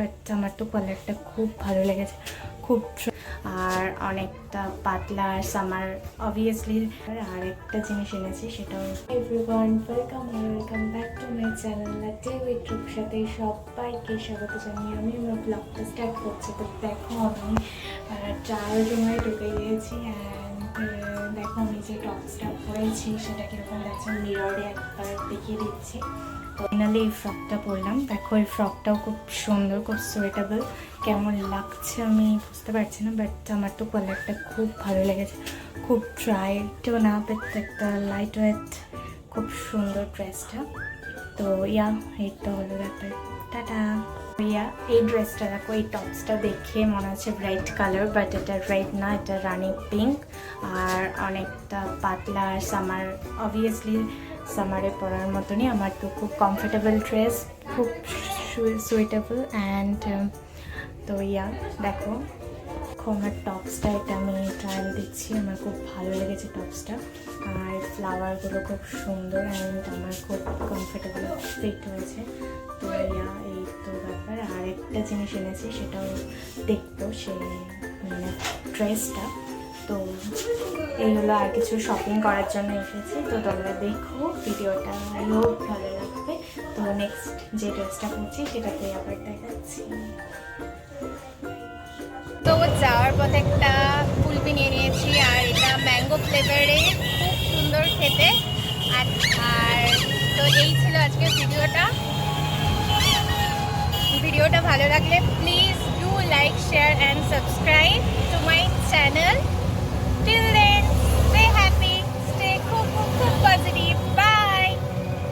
But আমার তো কালারটা খুব ভালো লেগেছে, খুব আর অনেকটা পাতলা আর সামার অবভিয়াসলি। আর একটা জিনিস এনেছি সেটাও everyone welcome back to my channel latte with রূপসাতে সবাইকে স্বাগত জানিয়ে আমি আমার ব্লগটা স্টার্ট করছি। তো দেখো আমি ট্রায়াল রুমে ঢুকে গিয়েছি অ্যান্ড দেখো আমি যে টপসটা পরেছি সেটা কীরকম লাগছে মিররে একবার দেখিয়ে দিচ্ছি। ফাইনালি এই ফ্রকটা পরলাম, দেখো এই ফ্রকটাও খুব সুন্দর, খুব সুইটেবল। কেমন লাগছে আমি বুঝতে পারছি না, বাট আমার তো কালারটা খুব ভালো লেগেছে, খুব ট্রাইটও না, বাট একটা লাইট ওয়েট, খুব সুন্দর ড্রেসটা। তো ইয়া এই তো হলো ব্যাপার, টাটা। ইয়া এই ড্রেসটা দেখো, এই টপসটা দেখে মনে হচ্ছে ব্রাইট কালার, বাট এটা ব্রাইট না, এটা রানি পিঙ্ক আর অনেকটা পাতলা আর সামার অবভিয়াসলি সামারে পরার মতনই। আমার তো খুব কমফোর্টেবল ড্রেস, খুব সুইটেবল অ্যান্ড তো ইয়া দেখো আমার টপসটা, এটা আমি ট্রায়াল দিচ্ছি, আমার খুব ভালো লেগেছে টপসটা আর ফ্লাওয়ারগুলো খুব সুন্দর অ্যান্ড আমার খুব কমফোর্টেবল ফিট হয়েছে। তো ইয়া এই তো ব্যাপার। আর একটা জিনিস এনেছি সেটাও দেখবো, সে মানে ড্রেসটা। তো এই হলো, আর কিছু শপিং করার জন্য এসেছি। তো তোমরা দেখো ভিডিওটা, আই হোপ ভালো লাগবে। তো নেক্সট যে ড্রেসটা পরছি সেটাতে আবার দেখাচ্ছি। তো যাওয়ার পথে একটা কুলফি নিয়ে নিয়েছি আর এটা ম্যাঙ্গো ফ্লেভারে, খুব সুন্দর খেতে। আর তো এই ছিল আজকের ভিডিওটা ভালো লাগলে please do like, share and subscribe to my channel. Till then, stay happy, stay খুব পজিটিভ।